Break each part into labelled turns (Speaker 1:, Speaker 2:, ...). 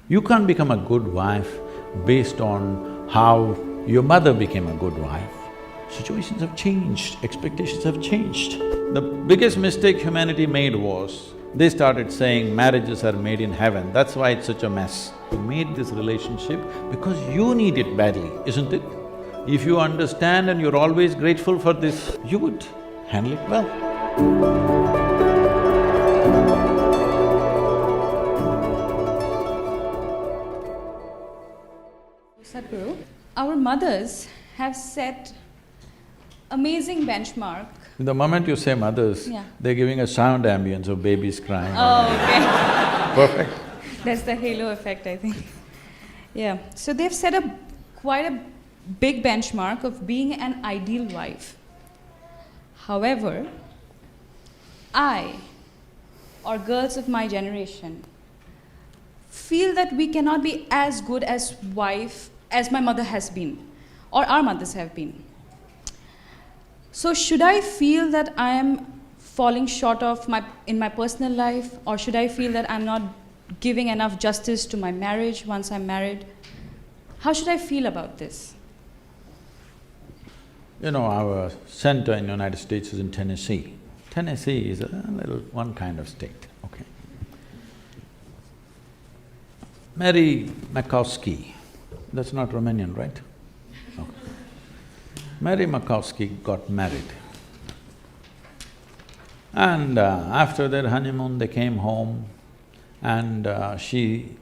Speaker 1: You can't become a good wife based on how your mother became a good wife. Situations have changed, expectations have changed. The biggest mistake humanity made was, they started saying marriages are made in heaven, that's why it's such a mess. You made this relationship because you need it badly, isn't it? If you understand and you're always grateful for this, you would handle it well.
Speaker 2: Sadhguru, our mothers have set amazing benchmark.
Speaker 1: The moment you say mothers,
Speaker 2: Yeah.
Speaker 1: they're giving a sound ambience of babies crying.
Speaker 2: Oh, okay.
Speaker 1: Perfect.
Speaker 2: That's the halo effect, I think. Yeah, so they've set quite a big benchmark of being an ideal wife. However, I, or girls of my generation, feel that we cannot be as good as wife as my mother has been, or our mothers have been. So should I feel that I am falling short of in my personal life, or should I feel that I'm not giving enough justice to my marriage once I'm married? How should I feel about this?
Speaker 1: You know, our center in the United States is in Tennessee. Tennessee is a little one kind of state, okay. Mary Makowski, that's not Romanian, right? Okay. Mary Makowski got married. And after their honeymoon, they came home and she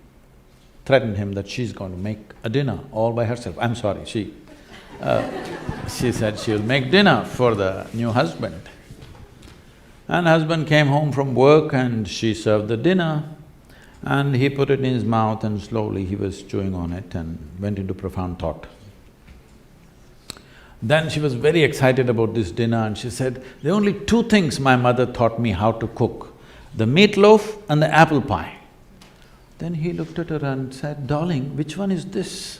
Speaker 1: threatened him that she's going to make a dinner all by herself. I'm sorry, she said she'll make dinner for the new husband. And husband came home from work and she served the dinner and he put it in his mouth and slowly he was chewing on it and went into profound thought. Then she was very excited about this dinner and she said, there are only two things my mother taught me how to cook, the meatloaf and the apple pie. Then he looked at her and said, darling, which one is this?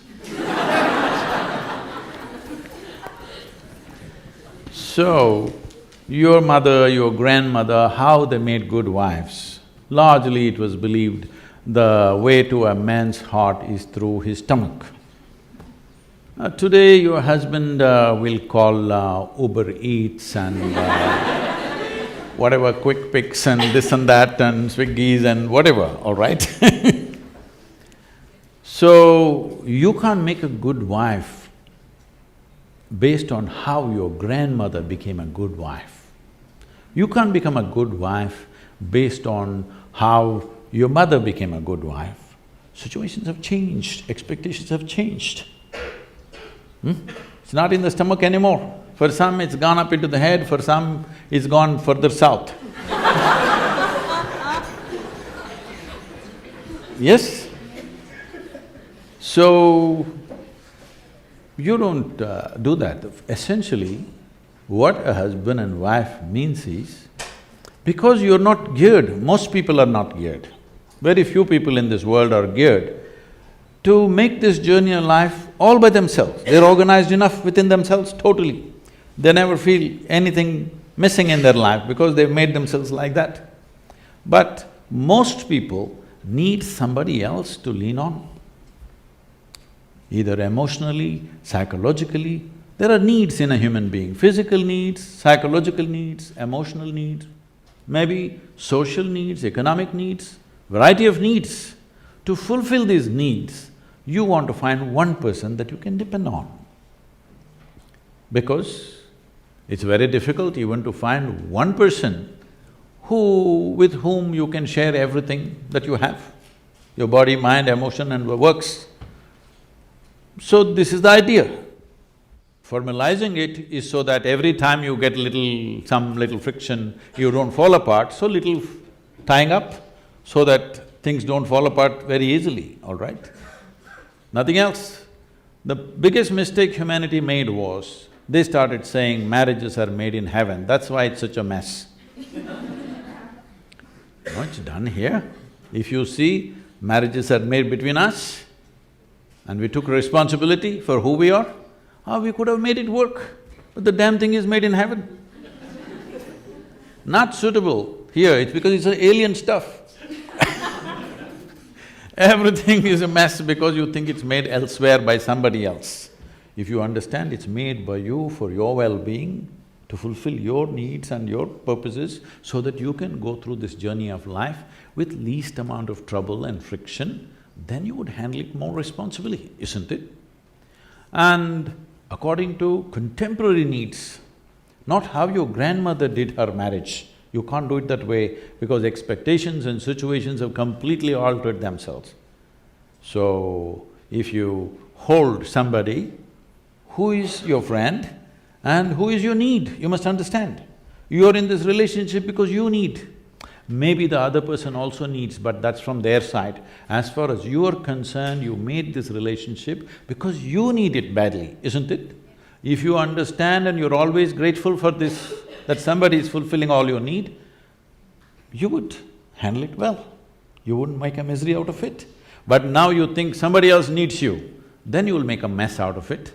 Speaker 1: So, your mother, your grandmother, how they made good wives? Largely it was believed the way to a man's heart is through his stomach. Today your husband will call Uber Eats and whatever Quick Picks and this and that and Swiggies and whatever, all right? So, you can't make a good wife based on how your grandmother became a good wife. You can't become a good wife based on how your mother became a good wife. Situations have changed, expectations have changed. It's not in the stomach anymore. For some it's gone up into the head, for some it's gone further south. Yes? So, you don't do that. Essentially, what a husband and wife means is, because you're not geared, most people are not geared, very few people in this world are geared to make this journey of life all by themselves. They're organized enough within themselves totally. They never feel anything missing in their life because they've made themselves like that. But most people need somebody else to lean on, either emotionally, psychologically. There are needs in a human being, physical needs, psychological needs, emotional needs, maybe social needs, economic needs, variety of needs. To fulfill these needs, you want to find one person that you can depend on. Because it's very difficult even to find one person with whom you can share everything that you have, your body, mind, emotion and works. So this is the idea. Formalizing it is so that every time you get some little friction, you don't fall apart, so little tying up so that things don't fall apart very easily, all right? Nothing else. The biggest mistake humanity made was, they started saying marriages are made in heaven, that's why it's such a mess. No, it's done here. If you see, marriages are made between us and we took responsibility for who we are, we could have made it work, but the damn thing is made in heaven. Not suitable here, it's because it's alien stuff. Everything is a mess because you think it's made elsewhere by somebody else. If you understand it's made by you for your well-being, to fulfill your needs and your purposes so that you can go through this journey of life with least amount of trouble and friction, then you would handle it more responsibly, isn't it? And according to contemporary needs, not how your grandmother did her marriage. You can't do it that way because expectations and situations have completely altered themselves. So, if you hold somebody who is your friend and who is your need, you must understand. You are in this relationship because you need. Maybe the other person also needs, but that's from their side. As far as you are concerned, you made this relationship because you need it badly, isn't it? If you understand and you're always grateful for this, that somebody is fulfilling all your need, you would handle it well. You wouldn't make a misery out of it. But now you think somebody else needs you, then you will make a mess out of it.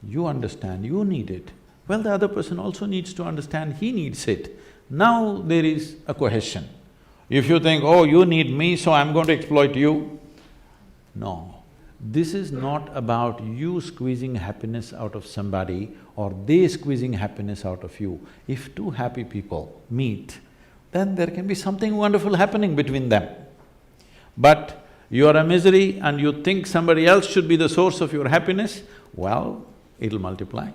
Speaker 1: You understand, you need it. Well, the other person also needs to understand he needs it. Now there is a cohesion. If you think, oh, you need me, so I'm going to exploit you, no. This is not about you squeezing happiness out of somebody or they squeezing happiness out of you. If two happy people meet, then there can be something wonderful happening between them. But you are a misery and you think somebody else should be the source of your happiness, well, it'll multiply.